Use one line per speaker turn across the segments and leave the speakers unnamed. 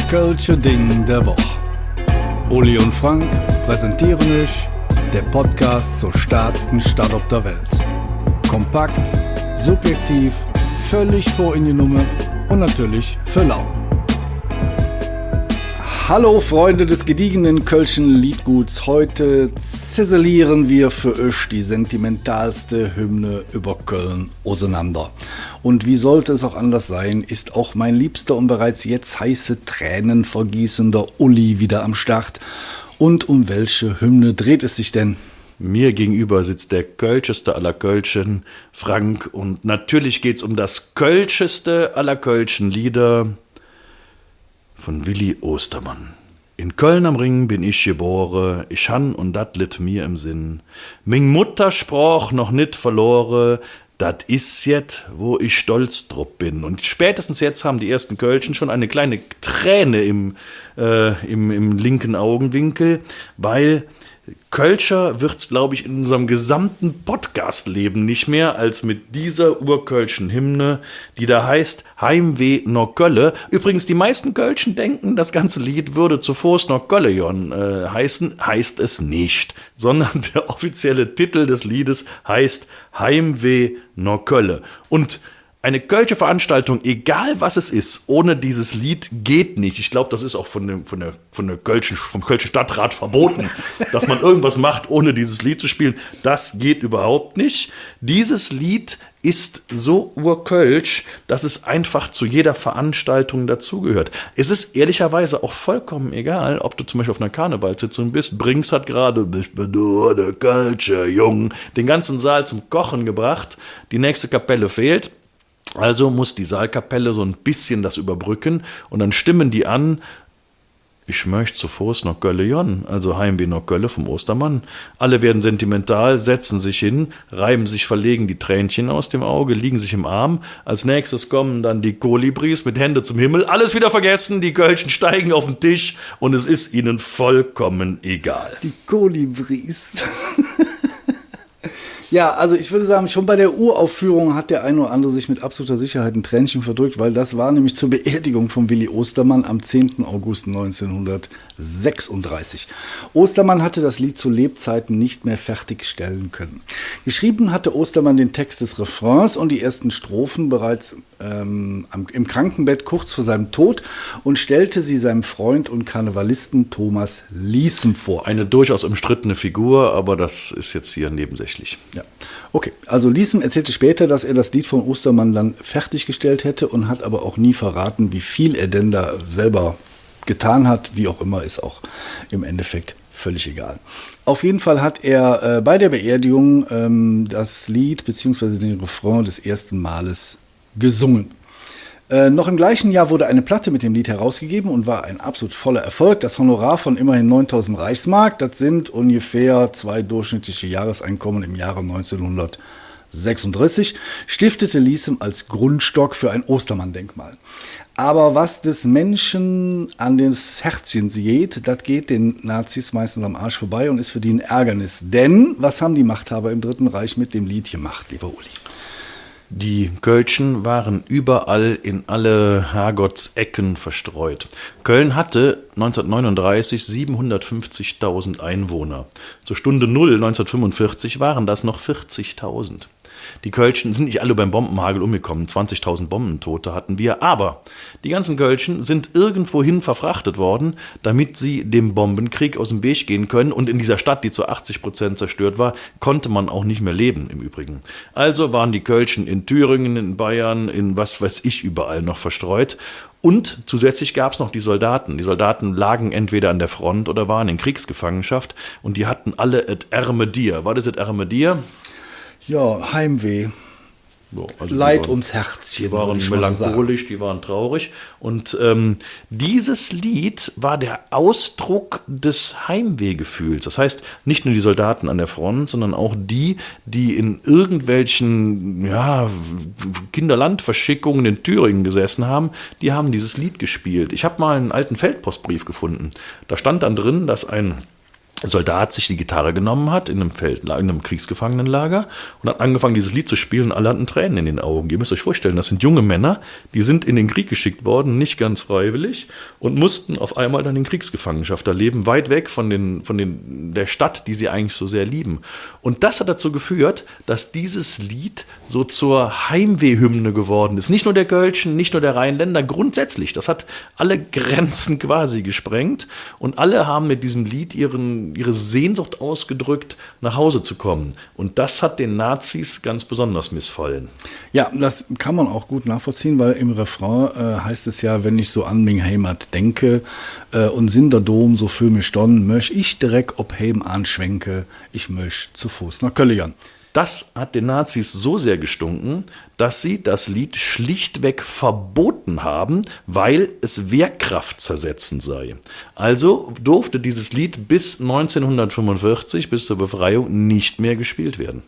Das Kölsche Ding der Woche. Uli und Frank präsentieren euch der Podcast zur stärksten Stadt auf der Welt. Kompakt, subjektiv, völlig vor in die Nummer und natürlich für lau. Hallo Freunde des gediegenen Kölschen Liedguts, heute ziselieren wir für euch die sentimentalste Hymne über Köln auseinander. Und wie sollte es auch anders sein, ist auch mein liebster und bereits jetzt heiße Tränen vergießender Uli wieder am Start. Und um welche Hymne dreht es sich denn?
Mir gegenüber sitzt der Kölscheste aller Kölschen, Frank, und natürlich geht's um das Kölscheste aller Kölschen Lieder von Willi Ostermann. In Köln am Ring bin ich geboren, ich han und dat litt mir im Sinn. Ming Mutter sprach noch nit verlore, dat is jet, wo ich stolz drup bin. Und spätestens jetzt haben die ersten Kölschen schon eine kleine Träne im linken Augenwinkel, weil Kölscher wird's, glaube ich, in unserem gesamten Podcast-Leben nicht mehr als mit dieser urkölschen Hymne, die da heißt Heimweh no Kölle. Übrigens, die meisten Kölschen denken, das ganze Lied würde zuvor no Köllejon heißen, heißt es nicht, sondern der offizielle Titel des Liedes heißt Heimweh no Kölle. Und eine kölsche Veranstaltung, egal was es ist, ohne dieses Lied geht nicht. Ich glaube, das ist auch vom Kölschen Stadtrat verboten, dass man irgendwas macht, ohne dieses Lied zu spielen. Das geht überhaupt nicht. Dieses Lied ist so urkölsch, dass es einfach zu jeder Veranstaltung dazugehört. Es ist ehrlicherweise auch vollkommen egal, ob du zum Beispiel auf einer Karnevalssitzung bist. Brings hat gerade, ich bin nur der Kölsche Jung, den ganzen Saal zum Kochen gebracht. Die nächste Kapelle fehlt. Also muss die Saalkapelle so ein bisschen das überbrücken und dann stimmen die an, ich möchte zuvor noch Gölle Jon, also Heimweh noch Gölle vom Ostermann. Alle werden sentimental, setzen sich hin, reiben sich verlegen die Tränchen aus dem Auge, liegen sich im Arm. Als nächstes kommen dann die Kolibris mit Hände zum Himmel. Alles wieder vergessen, die Kölschen steigen auf den Tisch und es ist ihnen vollkommen egal.
Die Kolibris. Ja, also ich würde sagen, schon bei der Uraufführung hat der eine oder andere sich mit absoluter Sicherheit ein Tränchen verdrückt, weil das war nämlich zur Beerdigung von Willi Ostermann am 10. August 1936. Ostermann hatte das Lied zu Lebzeiten nicht mehr fertigstellen können. Geschrieben hatte Ostermann den Text des Refrains und die ersten Strophen bereits im Krankenbett kurz vor seinem Tod und stellte sie seinem Freund und Karnevalisten Thomas Liessem vor.
Eine durchaus umstrittene Figur, aber das ist jetzt hier nebensächlich.
Ja, okay. Also Liessem erzählte später, dass er das Lied von Ostermann dann fertiggestellt hätte und hat aber auch nie verraten, wie viel er denn da selber getan hat. Wie auch immer, ist auch im Endeffekt völlig egal. Auf jeden Fall hat er bei der Beerdigung das Lied bzw. den Refrain des ersten Males gesungen. Noch im gleichen Jahr wurde eine Platte mit dem Lied herausgegeben und war ein absolut voller Erfolg. Das Honorar von immerhin 9.000 Reichsmark, das sind ungefähr 2 durchschnittliche Jahreseinkommen im Jahre 1936, stiftete Liessem als Grundstock für ein Ostermann-Denkmal. Aber was des Menschen an das Herzchen geht, das geht den Nazis meistens am Arsch vorbei und ist für die ein Ärgernis. Denn was haben die Machthaber im Dritten Reich mit dem Lied gemacht, lieber Uli?
Die Kölschen waren überall in alle Herrgottsecken verstreut. Köln hatte 1939 750.000 Einwohner. Zur Stunde 0 1945 waren das noch 40.000. Die Kölschen sind nicht alle beim Bombenhagel umgekommen, 20.000 Bombentote hatten wir, aber die ganzen Kölschen sind irgendwohin verfrachtet worden, damit sie dem Bombenkrieg aus dem Weg gehen können, und in dieser Stadt, die zu 80% zerstört war, konnte man auch nicht mehr leben im Übrigen. Also waren die Kölschen in Thüringen, in Bayern, in was weiß ich überall noch verstreut. Und zusätzlich gab es noch die Soldaten. Die Soldaten lagen entweder an der Front oder waren in Kriegsgefangenschaft und die hatten alle et ärme Dir. Was ist et ärme Dir?
Ja, Heimweh.
So, also
Leid ums Herzchen.
Die waren melancholisch, die waren traurig. Und dieses Lied war der Ausdruck des Heimwehgefühls. Das heißt, nicht nur die Soldaten an der Front, sondern auch die in irgendwelchen Kinderlandverschickungen in Thüringen gesessen haben, die haben dieses Lied gespielt. Ich habe mal einen alten Feldpostbrief gefunden. Da stand dann drin, dass ein Soldat sich die Gitarre genommen hat in einem Kriegsgefangenenlager und hat angefangen, dieses Lied zu spielen. Alle hatten Tränen in den Augen. Ihr müsst euch vorstellen, das sind junge Männer, die sind in den Krieg geschickt worden, nicht ganz freiwillig, und mussten auf einmal dann in Kriegsgefangenschaft da leben, weit weg von der Stadt, die sie eigentlich so sehr lieben. Und das hat dazu geführt, dass dieses Lied so zur Heimwehhymne geworden ist. Nicht nur der Kölschen, nicht nur der Rheinländer, grundsätzlich. Das hat alle Grenzen quasi gesprengt und alle haben mit diesem Lied ihre Sehnsucht ausgedrückt, nach Hause zu kommen. Und das hat den Nazis ganz besonders missfallen.
Ja, das kann man auch gut nachvollziehen, weil im Refrain heißt es ja, wenn ich so an mein Heimat denke und sind der Dom so für mich dann, möch ich direkt ob Heim anschwenke, ich möch zu Fuß nach Kölligern.
Das hat den Nazis so sehr gestunken, dass sie das Lied schlichtweg verboten haben, weil es wehrkraftzersetzend sei. Also durfte dieses Lied bis 1945, bis zur Befreiung, nicht mehr gespielt werden.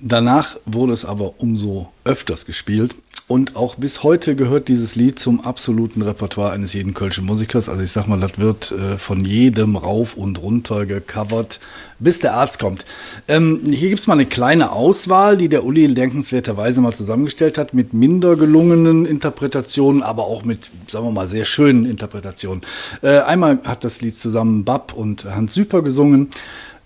Danach wurde es aber umso öfters gespielt. Und auch bis heute gehört dieses Lied zum absoluten Repertoire eines jeden kölschen Musikers. Also ich sag mal, das wird von jedem rauf und runter gecovert, bis der Arzt kommt. Hier gibt's mal eine kleine Auswahl, die der Uli denkenswerterweise mal zusammengestellt hat, mit minder gelungenen Interpretationen, aber auch mit, sagen wir mal, sehr schönen Interpretationen. Einmal hat das Lied zusammen Bab und Hans Süper gesungen.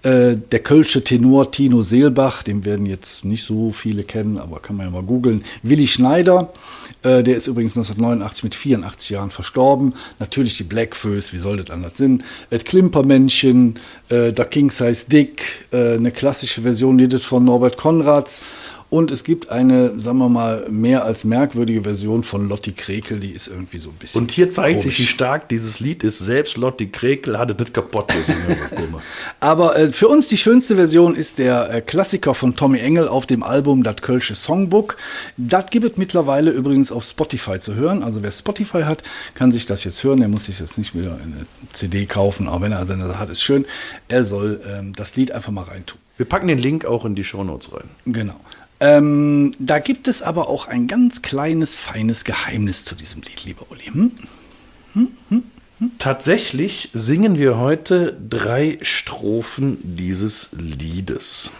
Der kölsche Tenor Tino Seelbach, den werden jetzt nicht so viele kennen, aber kann man ja mal googeln. Willi Schneider, der ist übrigens 1989 mit 84 Jahren verstorben. Natürlich die Blackfoes, wie soll das anders sein? Das Klimpermännchen, der King Size Dick, eine klassische Version, die das von Norbert Konrads. Und es gibt eine, sagen wir mal, mehr als merkwürdige Version von Lotti Krekel, die ist irgendwie so ein bisschen.
Und hier zeigt sich, wie stark dieses Lied ist. Selbst Lotti Krekel hatte nicht kaputt gesungen.
Aber für uns die schönste Version ist der Klassiker von Tommy Engel auf dem Album Das Kölsche Songbook. Das gibt es mittlerweile übrigens auf Spotify zu hören. Also wer Spotify hat, kann sich das jetzt hören. Der muss sich jetzt nicht wieder eine CD kaufen, aber wenn er eine hat, ist schön. Er soll das Lied einfach mal reintun.
Wir packen den Link auch in die Shownotes rein.
Genau. Da gibt es aber auch ein ganz kleines, feines Geheimnis zu diesem Lied, lieber Uli.
Tatsächlich singen wir heute 3 Strophen dieses Liedes.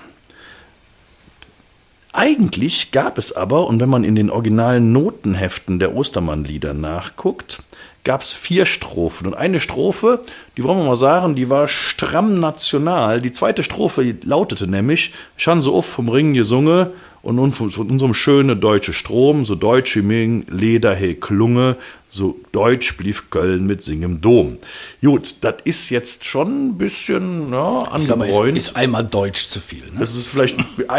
Eigentlich gab es aber, und wenn man in den originalen Notenheften der Ostermann-Lieder nachguckt, gab es 4 Strophen. Und eine Strophe, die wollen wir mal sagen, die war stramm national. Die zweite Strophe die lautete nämlich, ich han so oft vom Ring gesungen und von unserem schönen deutschen Strom, so deutsch wie Ming, Leder he Klunge, so deutsch blieb Köln mit singem Dom. Gut, das ist jetzt schon ein bisschen angebräunt.
Ist einmal Deutsch zu viel. Ne?
Das ist vielleicht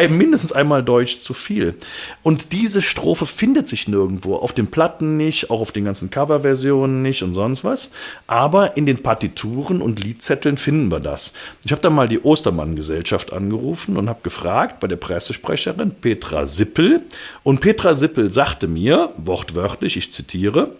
mindestens einmal Deutsch zu viel. Und diese Strophe findet sich nirgendwo. Auf den Platten nicht, auch auf den ganzen Coverversionen nicht und sonst was. Aber in den Partituren und Liedzetteln finden wir das. Ich habe dann mal die Ostermann-Gesellschaft angerufen und habe gefragt bei der Pressesprecherin Petra Sippel. Und Petra Sippel sagte mir, wortwörtlich, ich zitiere,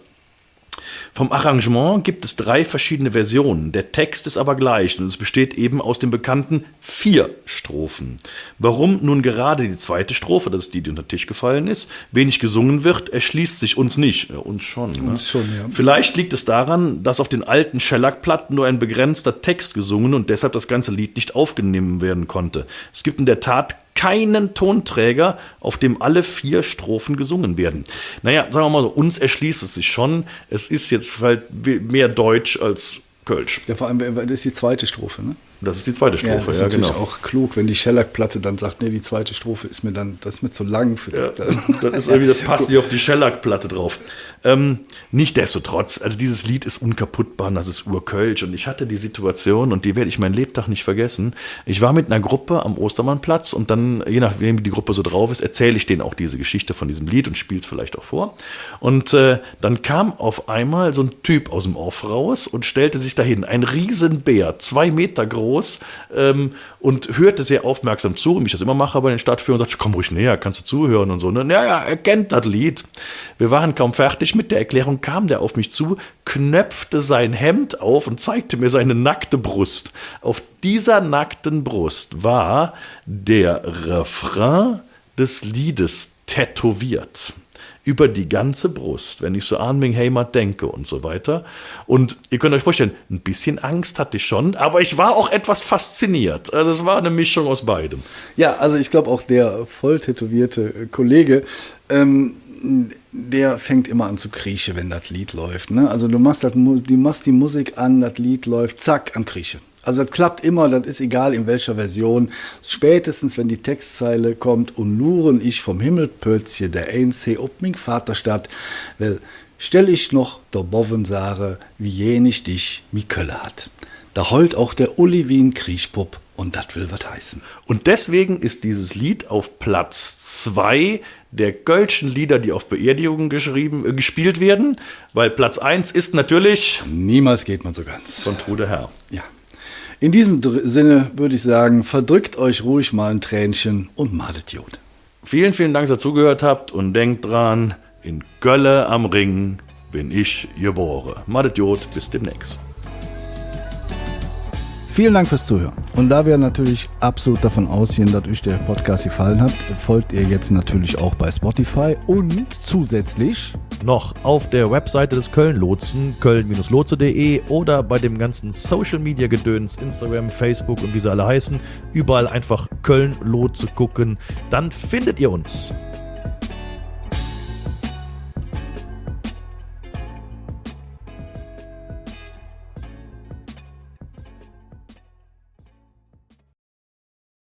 vom Arrangement gibt es 3 verschiedene Versionen. Der Text ist aber gleich und es besteht eben aus den bekannten 4 Strophen. Warum nun gerade die zweite Strophe, das ist die unter den Tisch gefallen ist, wenig gesungen wird, erschließt sich uns nicht. Ja, uns schon.
Uns schon, ja.
Vielleicht liegt es daran, dass auf den alten Shellac-Platten nur ein begrenzter Text gesungen und deshalb das ganze Lied nicht aufgenommen werden konnte. Es gibt in der Tat keinen Tonträger, auf dem alle 4 Strophen gesungen werden. Naja, sagen wir mal so, uns erschließt es sich schon. Es ist jetzt halt mehr Deutsch als Kölsch.
Ja, vor allem, das ist die zweite Strophe, ne?
Das ist die zweite Strophe,
ja, das ist natürlich auch klug, wenn die Shellac-Platte dann sagt, nee, die zweite Strophe ist mir zu lang.
Das passt nicht auf die Shellac-Platte drauf. Nichtsdestotrotz, also dieses Lied ist unkaputtbar, das ist urkölsch und ich hatte die Situation und die werde ich mein Lebtag nicht vergessen. Ich war mit einer Gruppe am Ostermannplatz und dann, je nachdem wie die Gruppe so drauf ist, erzähle ich denen auch diese Geschichte von diesem Lied und spiele es vielleicht auch vor. Und dann kam auf einmal so ein Typ aus dem Off raus und stellte sich dahin, ein Riesenbär, 2 Meter groß, und hörte sehr aufmerksam zu, wie ich das immer mache bei den Stadtführern, und sagte, komm ruhig näher, kannst du zuhören und so. Und ja, er kennt das Lied. Wir waren kaum fertig mit der Erklärung, kam der auf mich zu, knöpfte sein Hemd auf und zeigte mir seine nackte Brust. Auf dieser nackten Brust war der Refrain des Liedes tätowiert. über die ganze Brust, wenn ich so an meine Heimat denke und so weiter. Und ihr könnt euch vorstellen, ein bisschen Angst hatte ich schon, aber ich war auch etwas fasziniert. Also es war eine Mischung aus beidem.
Ja, also ich glaube auch der voll tätowierte Kollege, der fängt immer an zu kriechen, wenn das Lied läuft. Ne? Also du machst die Musik an, das Lied läuft, zack, am Kriechen. Also das klappt immer, das ist egal in welcher Version. Spätestens, wenn die Textzeile kommt, und luren ich vom Himmel Pötzje, der Einzee ob mein Vaterstadt, weil stell ich noch der Boven sare, wie jenig dich mi Kölle hat. Da heult auch der Uli wie ein Kriechpupp und das will was heißen.
Und deswegen ist dieses Lied auf Platz 2 der kölschen Lieder, die auf Beerdigungen gespielt werden, weil Platz 1 ist natürlich
Niemals geht man so ganz.
von Trude Herr.
Ja. In diesem Sinne würde ich sagen, verdrückt euch ruhig mal ein Tränchen und malet Jod.
Vielen, vielen Dank, dass ihr zugehört habt und denkt dran, in Gölle am Ring bin ich geboren. Malet Jod, bis demnächst.
Vielen Dank fürs Zuhören. Und da wir natürlich absolut davon ausgehen, dass euch der Podcast gefallen hat, folgt ihr jetzt natürlich auch bei Spotify und zusätzlich
noch auf der Webseite des Köln-Lotsen, köln-lotse.de oder bei dem ganzen Social-Media-Gedöns, Instagram, Facebook und wie sie alle heißen, überall einfach Köln-Lotse gucken, dann findet ihr uns.